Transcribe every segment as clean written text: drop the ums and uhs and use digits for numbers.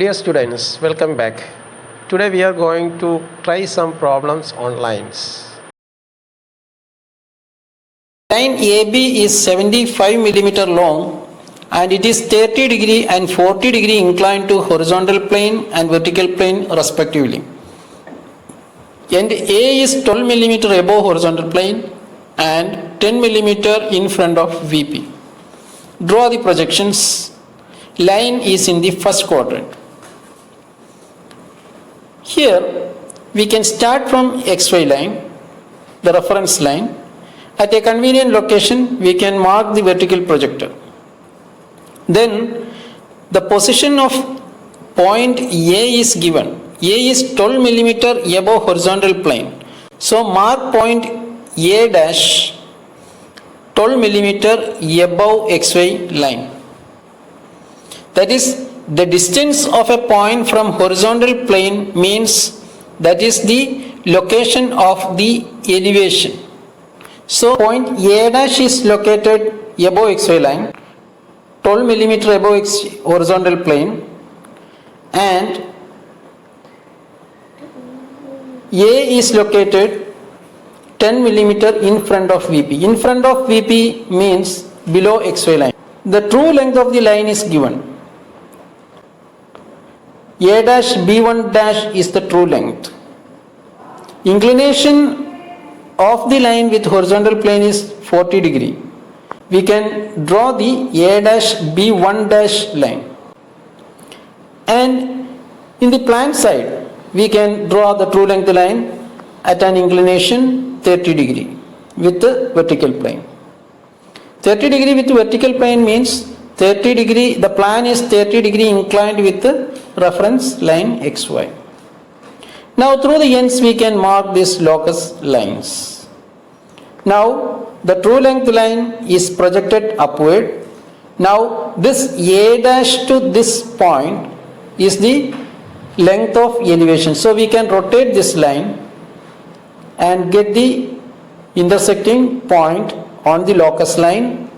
Dear students, welcome back. Today we are going to try some problems on lines. Line AB is 75 millimeter long and it is 30 degree and 40 degree inclined to horizontal plane and vertical plane respectively. And A is 12 millimeter above horizontal plane and 10 millimeter in front of VP. Draw the projections. Line is in the first quadrant. Here we can start from XY line, the reference line. At a convenient location we can mark the vertical projector. Then the position of point A is given. A is 12 millimeter above horizontal plane. So mark point A dash 12 millimeter above XY line. That is, the distance of a point from horizontal plane means that is the location of the elevation. So point A dash is located above XY line, 12 millimeter above horizontal plane, and A is located 10 millimeter in front of VP. In front of VP means below XY line. The true length of the line is given. A dash B1 dash is the true length. Inclination of the line with horizontal plane is 40 degree. We can draw the A dash B1 dash line. And in the plan side, we can draw the true length line at an inclination 30 degree with the vertical plane. 30 degree with vertical plane means 30 degree, the plan is 30 degree inclined with the reference line XY. Now through the ends we can mark these locus lines. Now the true length line is projected upward. Now this A dash to this point is the length of elevation. So we can rotate this line and get the intersecting point on the locus line.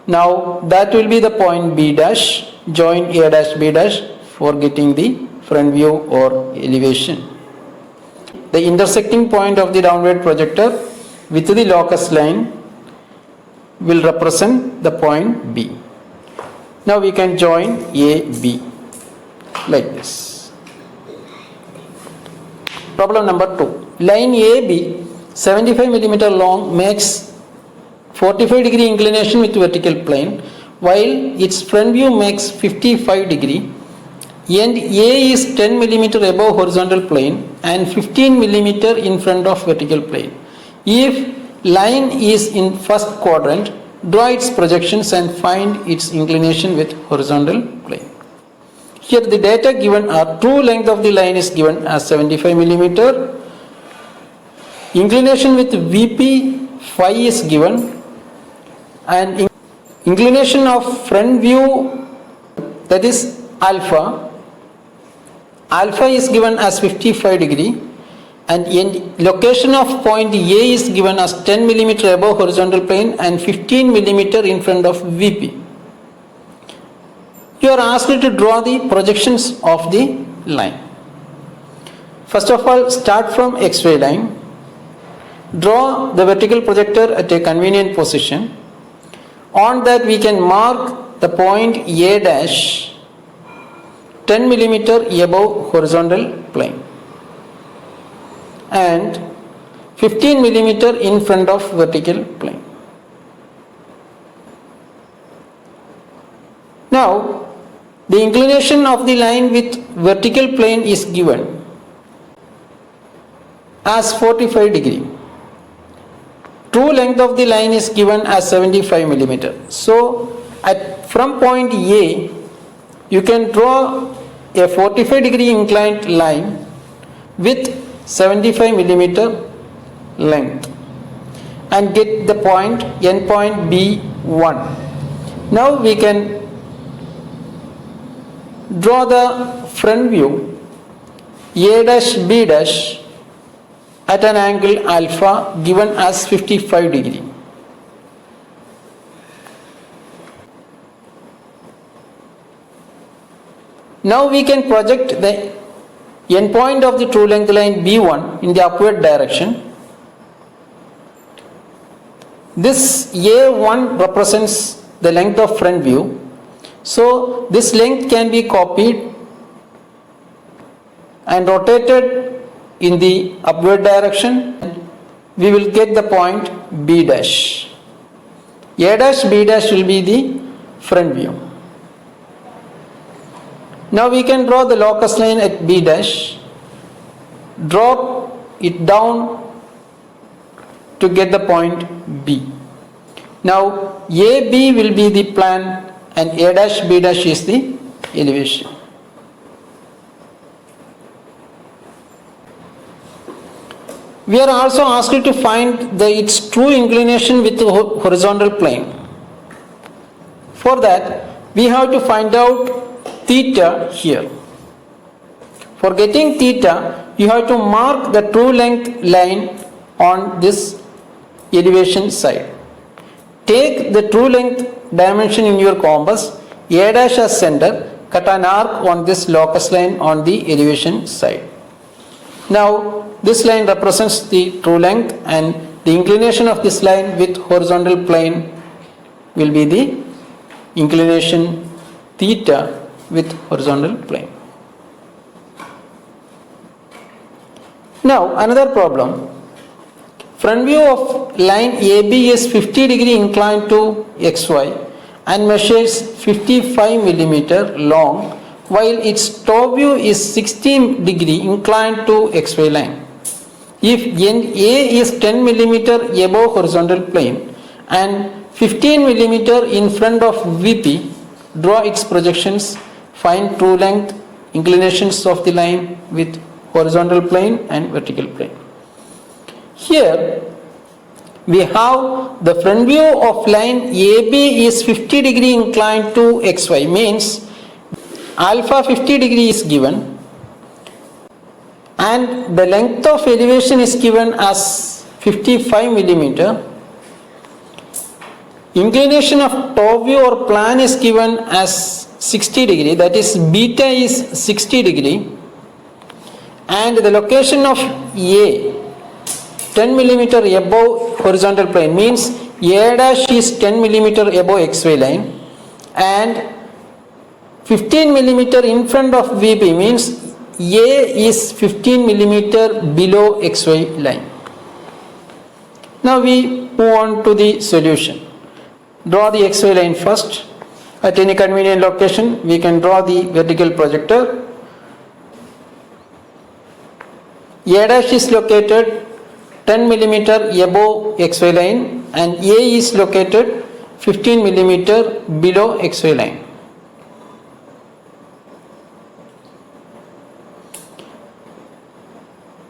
Now that will be the point B dash. Join A dash B dash for getting the front view or elevation. The intersecting point of the downward projector with the locus line will represent the point B. Now we can join A, B like this. Problem number 2. Line AB 75 millimeter long makes 45 degree inclination with vertical plane while its front view makes 55 degree and A is 10 millimeter above horizontal plane and 15 millimeter in front of vertical plane. If line is in first quadrant, draw its projections and find its inclination with horizontal plane. Here the data given are true length of the line is given as 75 millimeter. Inclination with VP phi is given and inclination of front view, that is alpha is given as 55 degree and in location of point A is given as 10 millimeter above horizontal plane and 15 millimeter in front of VP. You are asked to draw the projections of the line. First of all, start from XY line. Draw the vertical projector at a convenient position. On that we can mark the point A dash 10 millimeter above horizontal plane and 15 millimeter in front of vertical plane. Now the inclination of the line with vertical plane is given as 45 degree. True length of the line is given as 75 millimeter. So from point A you can draw a 45 degree inclined line with 75 millimeter length and get the point end point B1. Now we can draw the front view A dash B dash at an angle alpha given as 55 degree. Now we can project the endpoint of the true length line B1 in the upward direction. This A1 represents the length of front view. So this length can be copied and rotated in the upward direction. We will get the point B dash. A dash B dash will be the front view. Now we can draw the locus line at B dash, drop it down to get the point B. Now AB will be the plan and A dash B dash is the elevation. We are also asked to find its true inclination with the horizontal plane. For that, we have to find out theta here. For getting theta, you have to mark the true length line on this elevation side. Take the true length dimension in your compass, A dash as center, cut an arc on this locus line on the elevation side. Now, this line represents the true length and the inclination of this line with horizontal plane will be the inclination theta with horizontal plane. Now, another problem. Front view of line AB is 50 degree inclined to XY and measures 55 millimeter long, while its top view is 16 degree inclined to XY line. If end A is 10 millimeter above horizontal plane and 15 millimeter in front of VP, draw its projections, find true length, inclinations of the line with horizontal plane and vertical plane. Here we have the front view of line AB is 50 degree inclined to XY, means alpha 50 degree is given and the length of elevation is given as 55 millimeter. Inclination of top view or plan is given as 60 degree, that is beta is 60 degree, and the location of A 10 millimeter above horizontal plane, means A dash is 10 millimeter above XY line and 15 millimeter in front of VP, means A is 15 millimeter below XY line. Now we move on to the solution. Draw the XY line first. At any convenient location, we can draw the vertical projector. A dash is located 10 millimeter above XY line and A is located 15 millimeter below XY line.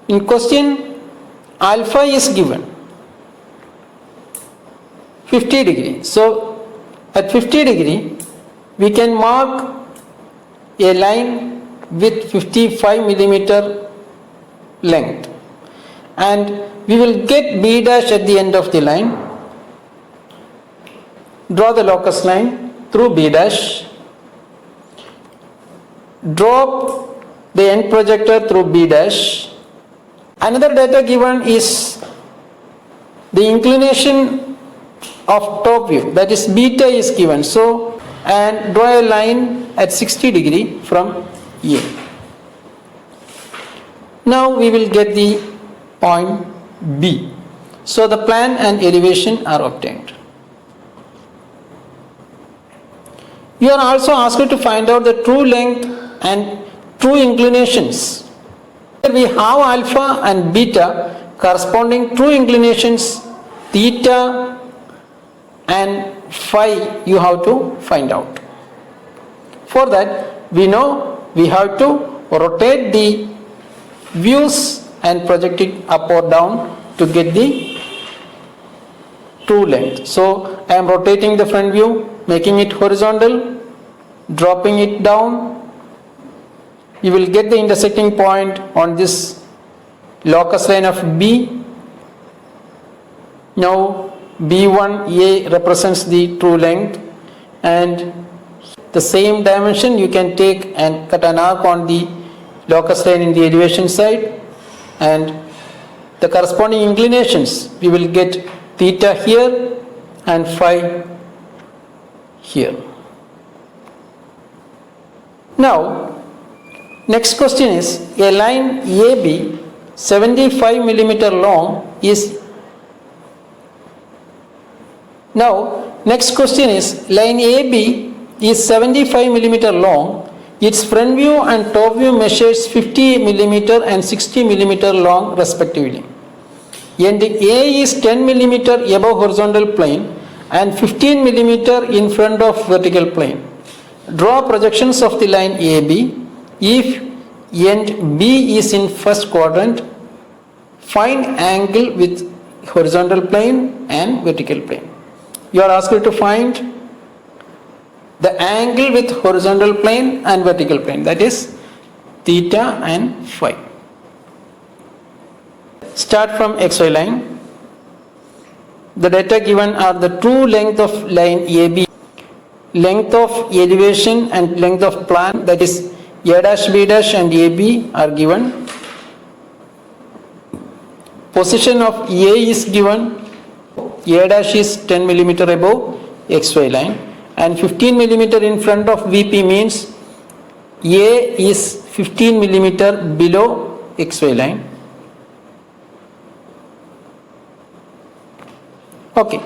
In question, alpha is given 50 degree. So at 50 degree, we can mark a line with 55 millimeter length and we will get B dash at the end of the line. Draw the locus line through B dash. Drop the end projector through B dash. Another data given is the inclination of top view, that is beta is given. So, and draw a line at 60 degree from A. Now we will get the point B. So the plan and elevation are obtained. You are also asked to find out the true length and true inclinations. Here we have alpha and beta corresponding true inclinations, theta and phi you have to find out. For that, we know we have to rotate the views and project it up or down to get the true length. So I am rotating the front view, making it horizontal, dropping it down. You will get the intersecting point on this locus line of B. Now B1A represents the true length and the same dimension you can take and cut an arc on the locus line in the elevation side, and the corresponding inclinations we will get theta here and phi here. Now next question is, a line AB 75 millimeter long is next question is, line AB is 75 millimeter long. Its front view and top view measures 50 millimeter and 60 millimeter long respectively. And A is 10 millimeter above horizontal plane and 15 millimeter in front of vertical plane. Draw projections of the line AB if end B is in first quadrant. Find angle with horizontal plane and vertical plane. You are asked to find the angle with horizontal plane and vertical plane, that is theta and phi. Start from XY line. The data given are the true length of line AB, length of elevation and length of plan, that is A dash, B dash and AB are given. Position of A is given. A dash is 10 millimeter above XY line and 15 millimeter in front of VP means A is 15 millimeter below XY line. Okay.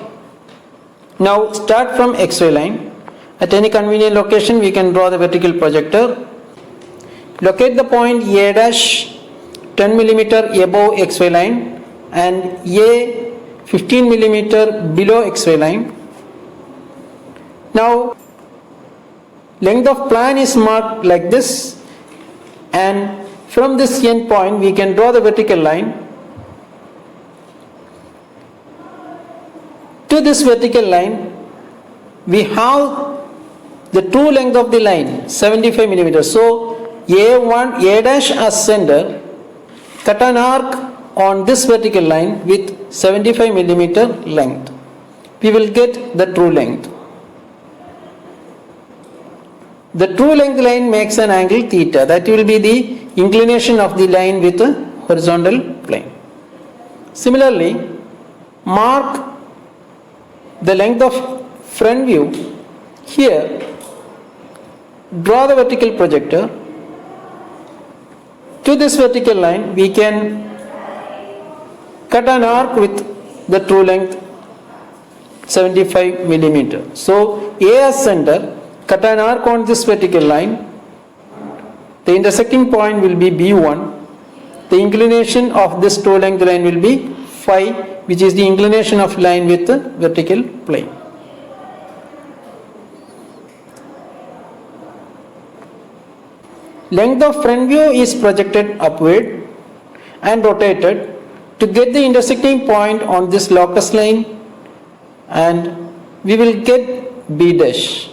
Now start from XY line. At any convenient location we can draw the vertical projector. Locate the point A dash 10 millimeter above XY line and A 15 millimeter below XY line. Now length of plan is marked like this, and from this end point we can draw the vertical line. To this vertical line we have the true length of the line 75 millimeters. So A dash as center, cut an arc on this vertical line with 75 millimeter length. We will get the true length. The true length line makes an angle theta, that will be the inclination of the line with the horizontal plane. Similarly, mark the length of front view here. Draw the vertical projector. To this vertical line we can cut an arc with the true length 75 millimeter. So A as center, cut an arc on this vertical line. The intersecting point will be B1. The inclination of this true length line will be phi, which is the inclination of line with the vertical plane. Length of front view is projected upward and rotated to get the intersecting point on this locus line, and we will get B dash.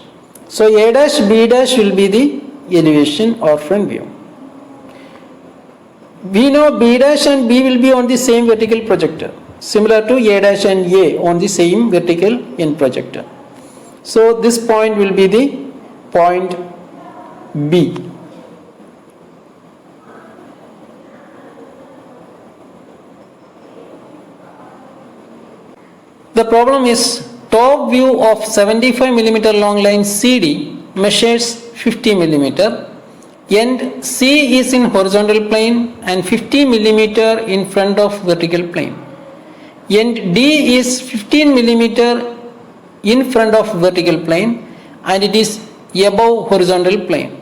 So A dash, B dash will be the elevation or front view. We know B dash and B will be on the same vertical projector, similar to A dash and A on the same vertical end projector. So this point will be the point B. The problem is top view of 75 millimeter long line CD measures 50 millimeter. End C is in horizontal plane and 50 millimeter in front of vertical plane. End D is 15 millimeter in front of vertical plane and it is above horizontal plane.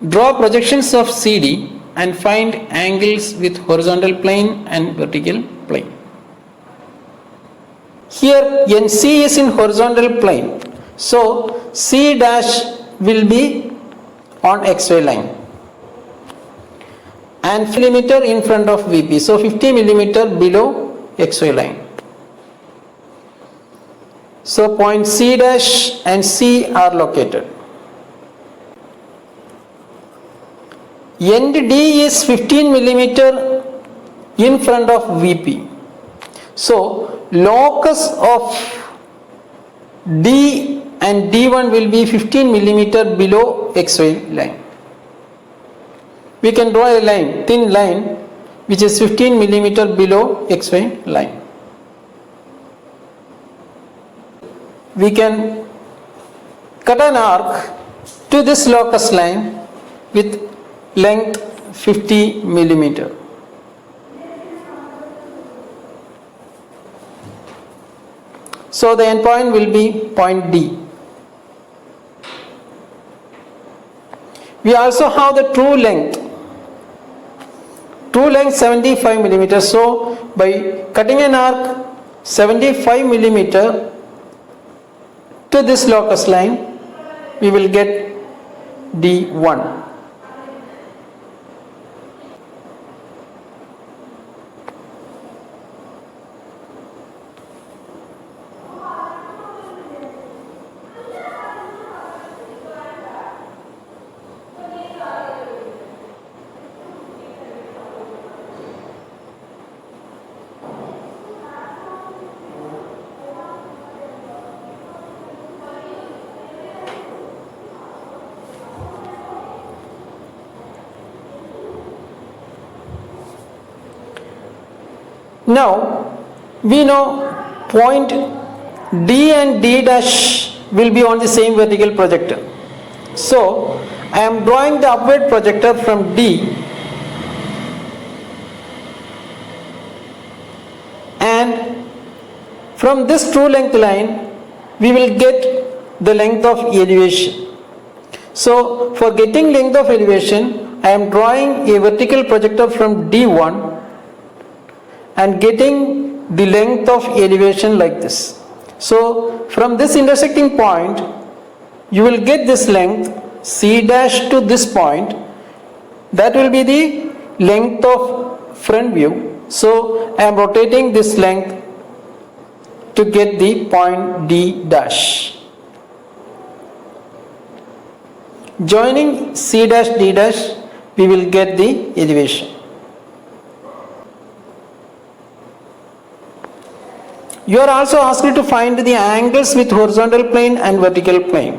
Draw projections of CD and find angles with horizontal plane and vertical plane. Here NC is in horizontal plane, so C dash will be on XY line and 50 millimeter in front of VP, so 50 millimeter below XY line. So point C dash and C are located. End D is 15 millimeter in front of VP. So locus of D and D1 will be 15 millimeter below XY line. We can draw a line, thin line, which is 15 millimeter below XY line. We can cut an arc to this locus line with length 50 millimeter. So the end point will be point D. We also have the true length 75 millimeter. So by cutting an arc 75 millimeter to this locus line, we will get D1. Now we know point D and D dash will be on the same vertical projector. So I am drawing the upward projector from D and from this true length line we will get the length of elevation. So for getting length of elevation, I am drawing a vertical projector from D1 and getting the length of elevation like this. So from this intersecting point, you will get this length C dash to this point. That will be the length of front view. So I am rotating this length to get the point D dash. Joining C dash D dash, we will get the elevation. You are also asked to find the angles with horizontal plane and vertical plane.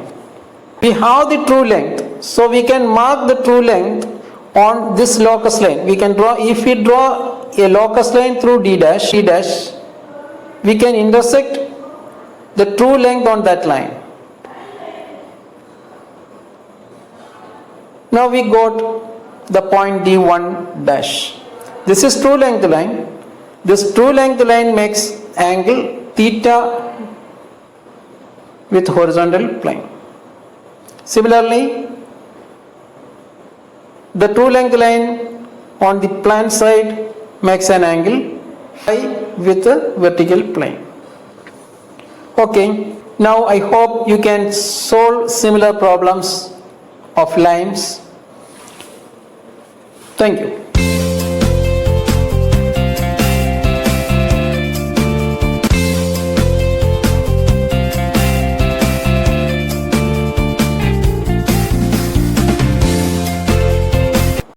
We have the true length, so we can mark the true length on this locus line. We can draw, if we draw a locus line through D dash, we can intersect the true length on that line. Now we got the point D1 dash. This is true length line. This true length line makes angle theta with horizontal plane. Similarly, the true length line on the plan side makes an angle phi with a vertical plane. Okay, now I hope you can solve similar problems of lines. Thank you.